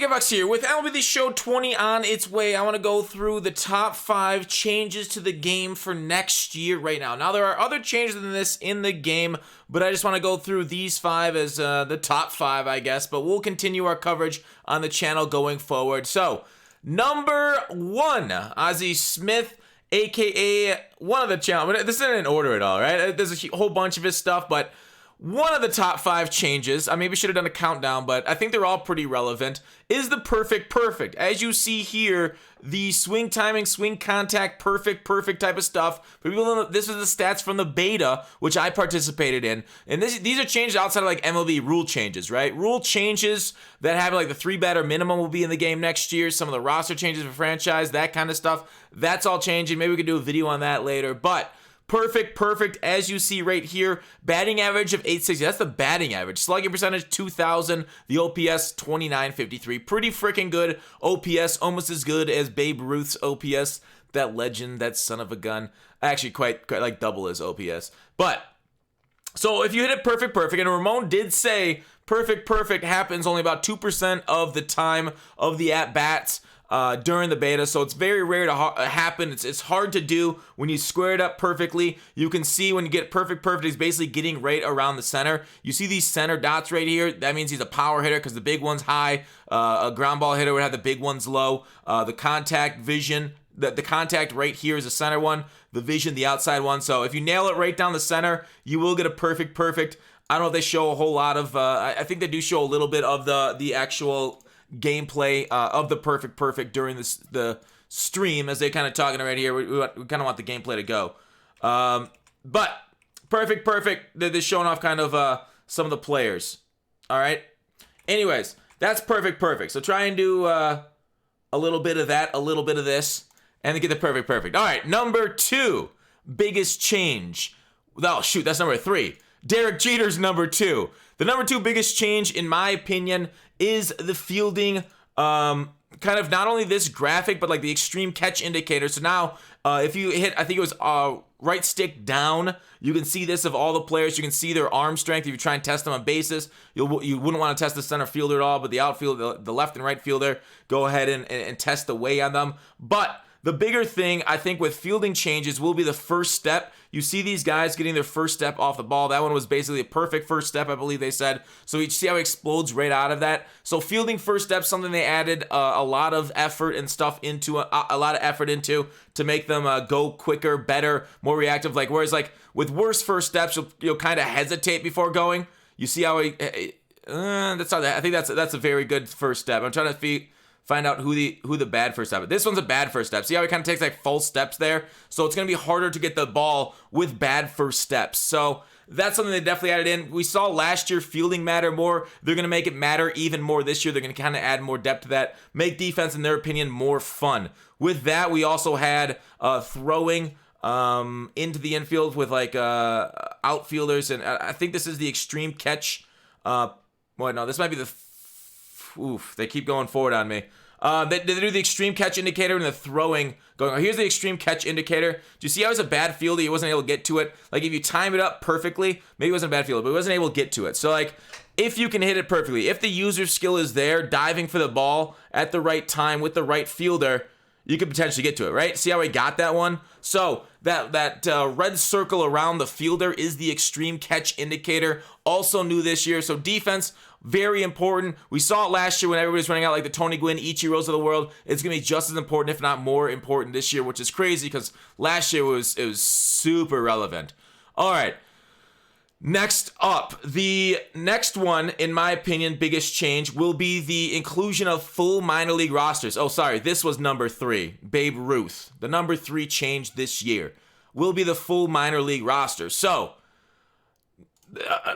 Gigabucks here with MLB The Show 20 on its way. I want to go through the top 5 changes to the game for next year right now. Now, there are other changes than this in the game, but I just want to go through these 5 as the top 5, I guess. But we'll continue our coverage on the channel going forward. So, number 1, Ozzie Smith, a.k.a. one of the channel. This isn't in order at all, right? There's a whole bunch of his stuff, but one of the top 5 changes, I maybe should have done a countdown, but I think they're all pretty relevant, is the perfect. As you see here, the swing timing, swing contact, perfect type of stuff. For people who know, this is the stats from the beta, which I participated in. And these are changes outside of like MLB rule changes, right? Rule changes that have like the 3-batter minimum will be in the game next year. Some of the roster changes for franchise, that kind of stuff. That's all changing. Maybe we could do a video on that later, but perfect, as you see right here. Batting average of 860. That's the batting average. Slugging percentage, 2,000. The OPS, 2953. Pretty freaking good OPS. Almost as good as Babe Ruth's OPS. That legend, that son of a gun. Actually, quite like double his OPS. But, so if you hit it perfect, and Ramon did say perfect happens only about 2% of the time of the at-bats during the beta, so it's very rare to happen. It's hard to do when you square it up perfectly. You can see when you get perfect, he's basically getting right around the center. You see these center dots right here? That means he's a power hitter because the big one's high. A ground ball hitter would have the big ones low. The contact vision, the contact right here is the center one. The vision, the outside one. So if you nail it right down the center, you will get a perfect. I don't know if they show a whole lot of, I think they do show a little bit of the actual gameplay of the perfect during the stream as they kind of talking right here. We kind of want the gameplay to go. But perfect. They're showing off kind of some of the players. All right. Anyways, that's perfect. So try and do a little bit of that, a little bit of this, and then get the perfect. All right. Number 2, biggest change. Oh, shoot. That's number 3. Derek Jeter's number 2. The number 2 biggest change, in my opinion, is the fielding, kind of not only this graphic, but like the extreme catch indicator. So now, if you hit, I think it was right stick down, you can see this of all the players. You can see their arm strength. If you try and test them on bases, you wouldn't want to test the center fielder at all, but the outfield, the left and right fielder, go ahead and test the way on them. But the bigger thing, I think, with fielding changes will be the first step. You see these guys getting their first step off the ball. That one was basically a perfect first step, I believe they said. So you see how it explodes right out of that. So fielding first step, something they added a lot of effort and stuff into, a lot of effort into to make them go quicker, better, more reactive. Like whereas like with worse first steps, you'll kind of hesitate before going. You see how that's not that. I think that's a very good first step. I'm trying to find out who the bad first step is. This one's a bad first step. See how he kind of takes like false steps there? So it's going to be harder to get the ball with bad first steps. So that's something they definitely added in. We saw last year fielding matter more. They're going to make it matter even more this year. They're going to kind of add more depth to that, make defense, in their opinion, more fun. With that, we also had throwing into the infield with like outfielders. And I think this is the extreme catch. This might be the... Oof, they keep going forward on me. They do the extreme catch indicator and the throwing going on. Here's the extreme catch indicator. Do you see how he was a bad fielder? He wasn't able to get to it. Like if you time it up perfectly, maybe he wasn't a bad fielder, but he wasn't able to get to it. So like if you can hit it perfectly, if the user skill is there, diving for the ball at the right time with the right fielder, you could potentially get to it, right? See how he got that one? So that red circle around the fielder is the extreme catch indicator. Also new this year. So defense, very important. We saw it last year when everybody was running out like the Tony Gwynn, Ichiros of the world. It's going to be just as important, if not more important this year, which is crazy because last year it was super relevant. All right. Next up, the next one, in my opinion, biggest change will be the inclusion of full minor league rosters. Oh, sorry, this was number 3, Babe Ruth. The number 3 change this year will be the full minor league roster. So,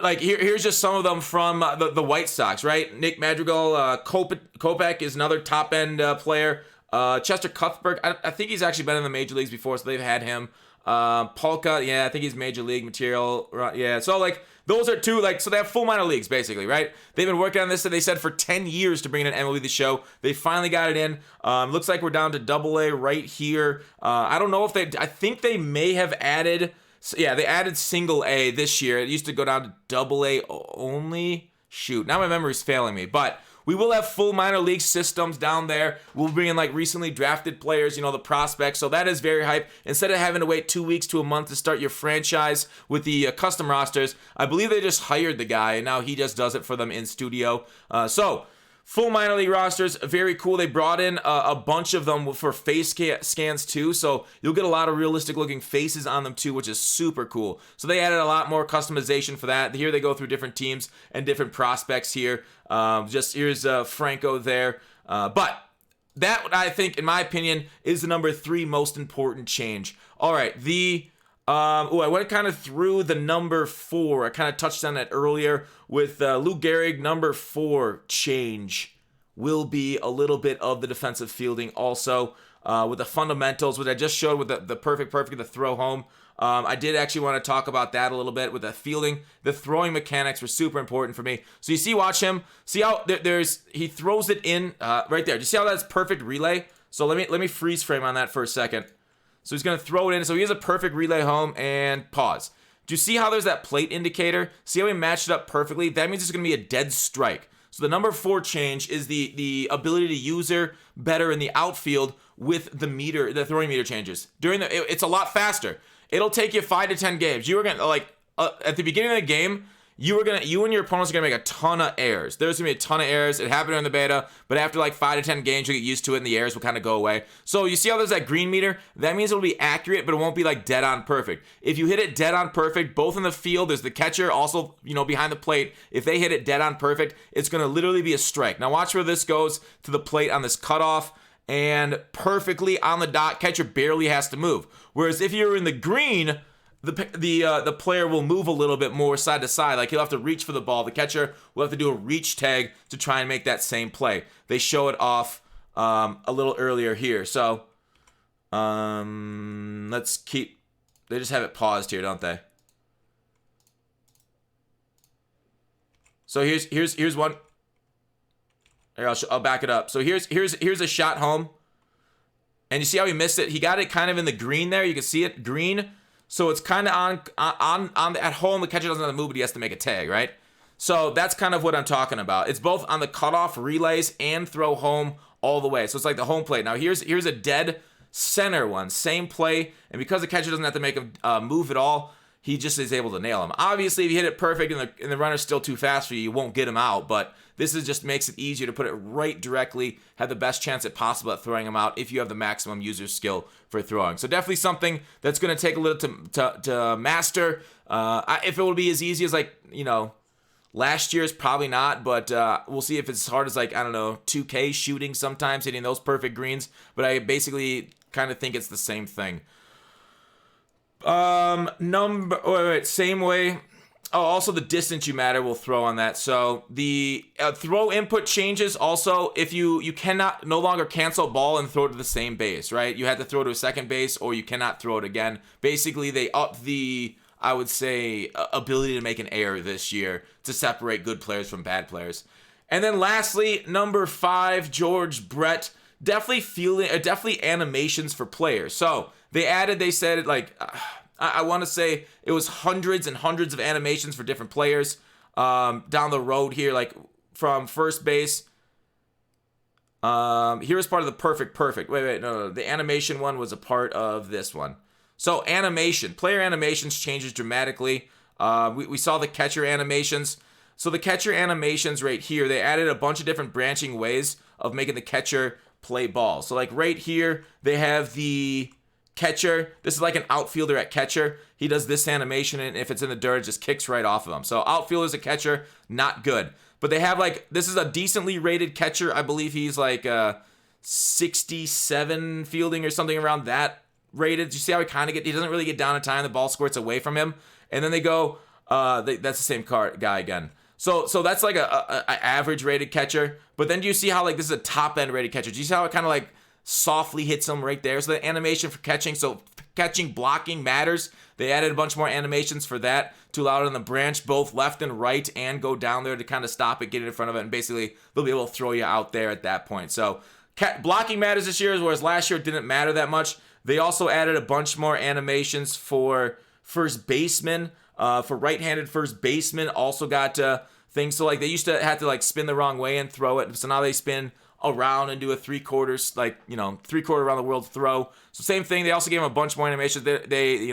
like here's just some of them from the White Sox, right? Nick Madrigal, Kopech is another top end player. Chester Cuthbert, I think he's actually been in the major leagues before, so they've had him. Polka, yeah, I think he's major league material. Yeah, so like those are 2, like, so they have full minor leagues basically, right? They've been working on this, they said, for 10 years to bring in an MLB The Show. They finally got it in. Looks like we're down to AA right here. I don't know if I think they may have added. Yeah, they added single A this year. It used to go down to AA only. Shoot, now my memory's failing me. But we will have full minor league systems down there. We'll bring in like recently drafted players, the prospects. So that is very hype. Instead of having to wait 2 weeks to a month to start your franchise with the custom rosters, I believe they just hired the guy and now he just does it for them in studio. So full minor league rosters, very cool. They brought in a bunch of them for face scans too, so you'll get a lot of realistic looking faces on them too, which is super cool. So they added a lot more customization for that. Here they go through different teams and different prospects here. Just here's Franco there. But that, I think, in my opinion, is the number 3 most important change. All right, I went kind of through the number 4. I kind of touched on that earlier with Lou Gehrig. Number 4 change will be a little bit of the defensive fielding also with the fundamentals, which I just showed with the perfect, the throw home. I did actually want to talk about that a little bit with the fielding. The throwing mechanics were super important for me. So you see, watch him. See how he throws it in right there. Do you see how that's perfect relay? So let me freeze frame on that for a second. So he's going to throw it in. So he has a perfect relay home and pause. Do you see how there's that plate indicator? See how he matched it up perfectly? That means it's going to be a dead strike. So the number 4 change is the ability to use her better in the outfield with the throwing meter changes. It's a lot faster. It'll take you 5 to 10 games. You were going to, at the beginning of the game, you and your opponents are going to make a ton of errors. There's going to be a ton of errors. It happened in the beta, but after like 5 to 10 games, you'll get used to it and the errors will kind of go away. So you see how there's that green meter? That means it'll be accurate, but it won't be like dead on perfect. If you hit it dead on perfect, both in the field, there's the catcher also, behind the plate. If they hit it dead on perfect, it's going to literally be a strike. Now watch where this goes to the plate on this cutoff and perfectly on the dot. Catcher barely has to move. Whereas if you're in the green, the player will move a little bit more side to side. Like he'll have to reach for the ball. The catcher will have to do a reach tag to try and make that same play. They show it off a little earlier here. So let's keep. They just have it paused here, don't they? So here's one. Here, I'll back it up. So here's a shot home, and you see how he missed it. He got it kind of in the green there. You can see it green. So it's kind of on at home. The catcher doesn't have to move, but he has to make a tag, right? So that's kind of what I'm talking about. It's both on the cutoff relays and throw home all the way. So it's like the home plate. Now here's a dead center one, same play, and because the catcher doesn't have to make a move at all, he just is able to nail him. Obviously, if you hit it perfect and the runner's still too fast for you, you won't get him out, but this just makes it easier to put it right directly, have the best chance at possible at throwing him out if you have the maximum user skill for throwing. So definitely something that's going to take a little to master. If it will be as easy as last year's, probably not, but we'll see if it's as hard as 2K shooting sometimes, hitting those perfect greens. But I basically kind of think it's the same thing. Same way. Oh, also the distance you matter will throw on that. So the throw input changes also. If you cannot no longer cancel ball and throw to the same base, right? You had to throw to a second base or you cannot throw it again. Basically, they up the, I would say, ability to make an error this year to separate good players from bad players. And then lastly, number 5, George Brett. Definitely animations for players. So they said I want to say it was hundreds and hundreds of animations for different players down the road here, like from first base. Here's part of the perfect. Wait, no. The animation one was a part of this one. So player animations changes dramatically. We saw the catcher animations. So the catcher animations right here, they added a bunch of different branching ways of making the catcher play ball. So like right here, they have the catcher. This is like an outfielder at catcher. He does this animation, and if it's in the dirt, it just kicks right off of him. So outfielders at catcher, not good. But they have this is a decently rated catcher. I believe he's 67 fielding or something around that rated. You see how he doesn't really get down in time. The ball squirts away from him. And then they go, that's the same guy again. So that's like a average rated catcher. But then do you see how this is a top end rated catcher? Do you see how it kind of softly hits him right there? So the animation for catching, so catching, blocking matters. They added a bunch more animations for that to allow it on the branch, both left and right, and go down there to kind of stop it, get it in front of it, and basically they'll be able to throw you out there at that point. So blocking matters this year, whereas last year it didn't matter that much. They also added a bunch more animations for first baseman. For right-handed first baseman, also got things. So like they used to have to like spin the wrong way and throw it. So now they spin around and do a 3/4, like, 3/4 around the world throw. So same thing. They also gave them a bunch more animations. They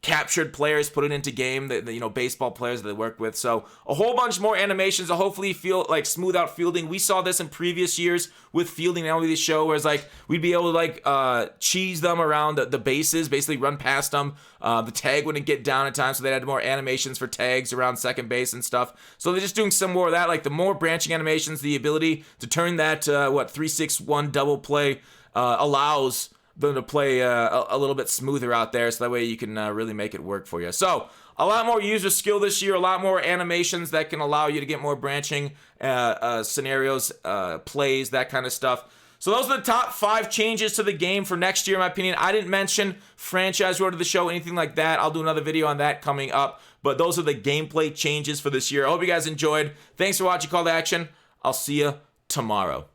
captured players, put it into game, the baseball players that they work with. So a whole bunch more animations to hopefully feel like smooth out fielding. We saw this in previous years with fielding in MLB The Show, where it's like we'd be able to like cheese them around the bases, basically run past them. The tag wouldn't get down at times, so they had more animations for tags around second base and stuff. So they're just doing some more of that, like the more branching animations, the ability to turn that 3-6-1 double play allows them to play a little bit smoother out there, so that way you can really make it work for you. So a lot more user skill this year, a lot more animations that can allow you to get more branching scenarios, plays, that kind of stuff. So those are the top 5 changes to the game for next year, in my opinion. I didn't mention franchise road to the show, anything like that. I'll do another video on that coming up. But those are the gameplay changes for this year. I hope you guys enjoyed. Thanks for watching Call to Action. I'll see you tomorrow.